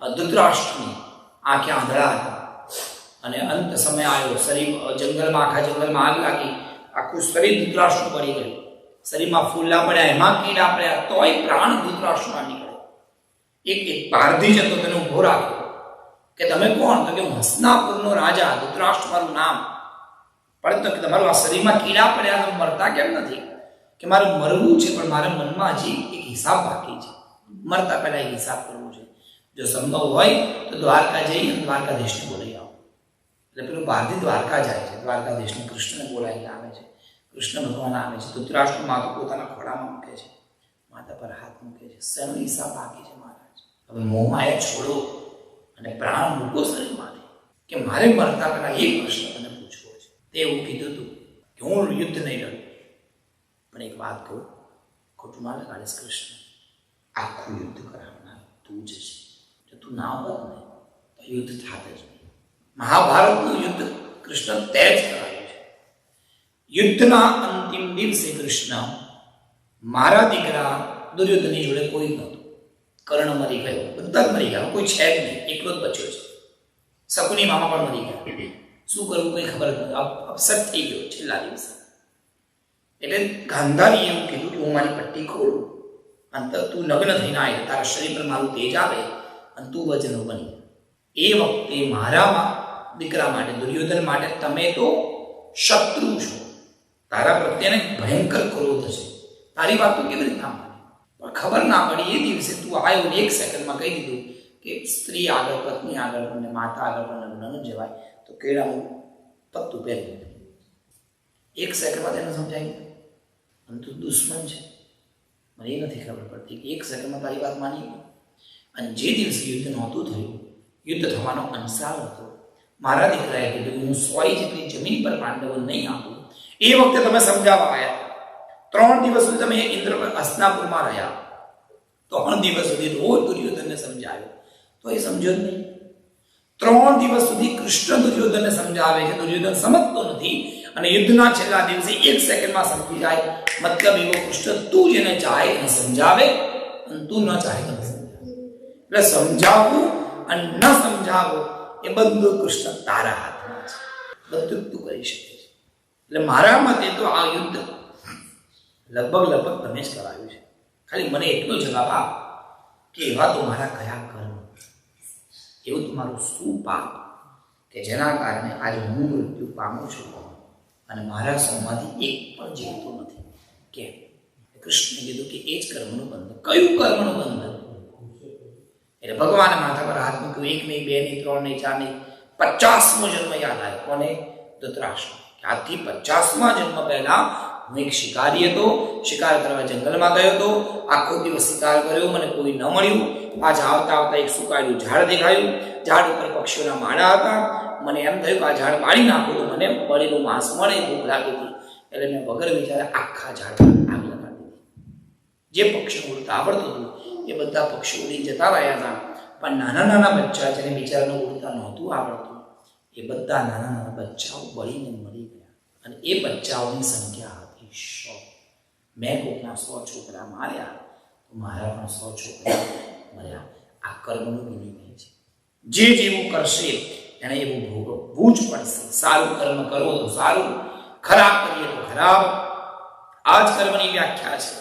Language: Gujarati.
ધૃતરાષ્ટ્રની આંખે આંધળા હતા અને અંત સમય આવ્યો, શરીર જંગલમાં, આખા જંગલમાં આગ લાગી, આખું શરીર ધૃતરાષ્ટ્ર પડી ગયું, શરીરમાં ફૂલા પડ્યા, એમાં કીડા પડ્યા, તોય પ્રાણ ધૃતરાષ્ટ્રના નીકળે. એક પારધી જતો તેને ઉભો રાખ્યો કે તમે કોણ? તો કે હું હસ્તિનાપુરનો રાજા, ધૃતરાષ્ટ્ર મારું નામ. પણ તો કે તમારું આ શરીરમાં કીડા પડ્યા, તમે મરતા કેમ નથી? કે મારે મરવું છે, પણ મારા મનમાં હજી એક હિસાબ બાકી છે, મરતા પહેલા એક હિસાબ કરવો છે. જો સંભવ હોય તો દ્વારકા જઈ અને દ્વારકાધીશને બોલાવી આવો. એટલે પેલું પારધી દ્વારકા જાય છે, દ્વારકાધીશને કૃષ્ણને બોલાવીને આવે છે, કૃષ્ણ ભગવાન આવે છે. ધૃતરાષ્ટ્ર માતા પોતાના ખોળામાં મૂકે છે, માતા પર હાથ મૂકે છે. શેનો હિસાબ બાકી છે મહારાજ? હવે મોહમાયા છોડો અને પ્રાણ મૂકો શરીરમાંથી. કે મારે મરતા પહેલા એક પ્રશ્ન તને પૂછવો છે. તે એવું કીધું હતું કે હું યુદ્ધ નહીં લડું, પણ એક વાત કહું, ખોટું ના લગાડીશ કૃષ્ણ, આખું યુદ્ધ કરાવનાર તું જ છે. જો તું ના હોત ને તો યુદ્ધ થાત જ નહીં. મહાભારતનું યુદ્ધ કૃષ્ણ તે જ કરાવ્યું છે. યુદ્ધના અંતિમ દિવસે કૃષ્ણ મારા દીકરા દુર્યોધનની જોડે કોઈ નહોતું. કર્ણ મરી ગયો, બધા જ મરી ગયા, કોઈ છે જ નહીં, એકલો જ બચ્યો છે. શકુની મામા પણ મરી ગયા. શું કરવું કઈ ખબર નથી, અપસેટ થઈ ગયો છેલ્લા દિવસે. એટલે ગાંધારીએ એવું કીધું કે હું મારી પટ્ટી ખોલું અને તું નગ્ન થઈને આવે, તારા શરીર પર મારું તેજ આવે અને તું વજનો બની. એ વખતે મારા દીકરા માટે, દુર્યોધન માટે તમે તો શત્રુ છો, તારા પ્રત્યેને ભયંકર ક્રોધ છે, તારી વાત તો કેવી રીતના માને? પણ ખબર ના પડી. એ દિવસે તું આવ્યો, એક સેકન્ડમાં કહી દીધું કે સ્ત્રી આગળ, પત્ની આગળ અને માતા આગળ પણ લગ્ન ન જવાય, તો કેળાનું પત્તું પહેરી. એક સેકન્ડમાં તેને સમજાય અને તું દુશ્મન છે, મને એ નથી ખબર પડતી કે એક સેકન્ડમાં તારી વાત માની. અને જે દિવસે યુદ્ધ નહોતું થયું, યુદ્ધ થવાનો અંસાર હતો, મારા દીકરાએ કીધું કે હું 100 જેટલી જમીન પર પાંડવો નહીં આપું. એ વખતે તમે સમજાવવા આવ્યા. 3 દિવસ સુધી તમે ઇન્દ્ર હસ્તિનાપુરમાં રહ્યા, 3 દિવસ સુધી રોજ દુર્યોધનને સમજાવ્યો, તો એ સમજ્યો જ નહીં. 3 દિવસ સુધી કૃષ્ણ દુર્યોધનને સમજાવે છે, દુર્યોધન સમજતો નથી. અને યુદ્ધના છેલ્લા દિવસે એક સેકન્ડમાં સમજી જાય. મતલબ એવો, કૃષ્ણ તું જેને ચાહે એને સમજાવે અને તું ન ચાહે તો સમજાવે. એટલે સમજાવવું અને ન સમજાવવું એ બધું કૃષ્ણ તારા હાથમાં છે, બધું તું કરી શકે છે. એટલે મારા મતે તો આ યુદ્ધ લગભગ તમે જ કરાવ્યું છે. ખાલી મને એટલો જવાબ આપ કે એવા તો મારા કયા કર્મ, એવું તમારું શું પાપ કે જેના કારણે આજે હું મૃત્યુ પામું છું અને મારા સૌમાંથી એક પણ જીવતો નથી? કેમ? કૃષ્ણે કીધું કે એ જ કર્મનું બંધન. કયું કર્મનું બંધન? એટલે ભગવાને માથા પર હાથ મૂક્યું. 1 નહીં, 2 નહીં, 3 નહીં, 4 નહીં, 50મો જન્મ યાદ આવ્યો. કોને? ધૃતરાષ્ટ્ર. આજથી 50મા જન્મ પહેલા હું એક શિકારી હતો, શિકાર કરવા જંગલમાં ગયો હતો, આખો દિવસ શિકાર કર્યો, મને કોઈ ન મળ્યું. આજ આવતા એક સુકાયેલું ઝાડ દેખાયું, ઝાડ ઉપર પક્ષીઓના માળા હતા. મને એમ થયું કે આ ઝાડ પાડી નાખું તો મને બળેલું માંસ મળે, ભૂખ લાગી હતી. એટલે મેં વગર વિચારે આખા ઝાડ પર આગ લગાડી દીધી. જે પક્ષીઓ ઉડતા આવડતું હતું એ બધા પક્ષીઓ ઉડી જતા રહ્યા હતા, પણ નાના નાના બચ્ચા જેને બિચારાને ઉડતા નહોતું આવડતું, એ બધા નાના નાના બચ્ચાઓ બળીને મરી ગયા. અને એ બચ્ચાઓની સંખ્યા હતી 100. મેં કોકના 100 છોકરા માર્યા તો મારા પણ 100 છોકરા મર્યા. આ કર્મનું વિનિમય છે. જે જેવું કરશે એને એવું ભોગવવું જ પડશે. સારું કર્મ કરવો તો સારું, ખરાબ કરીએ તો ખરાબ. આ જ કર્મની વ્યાખ્યા છે.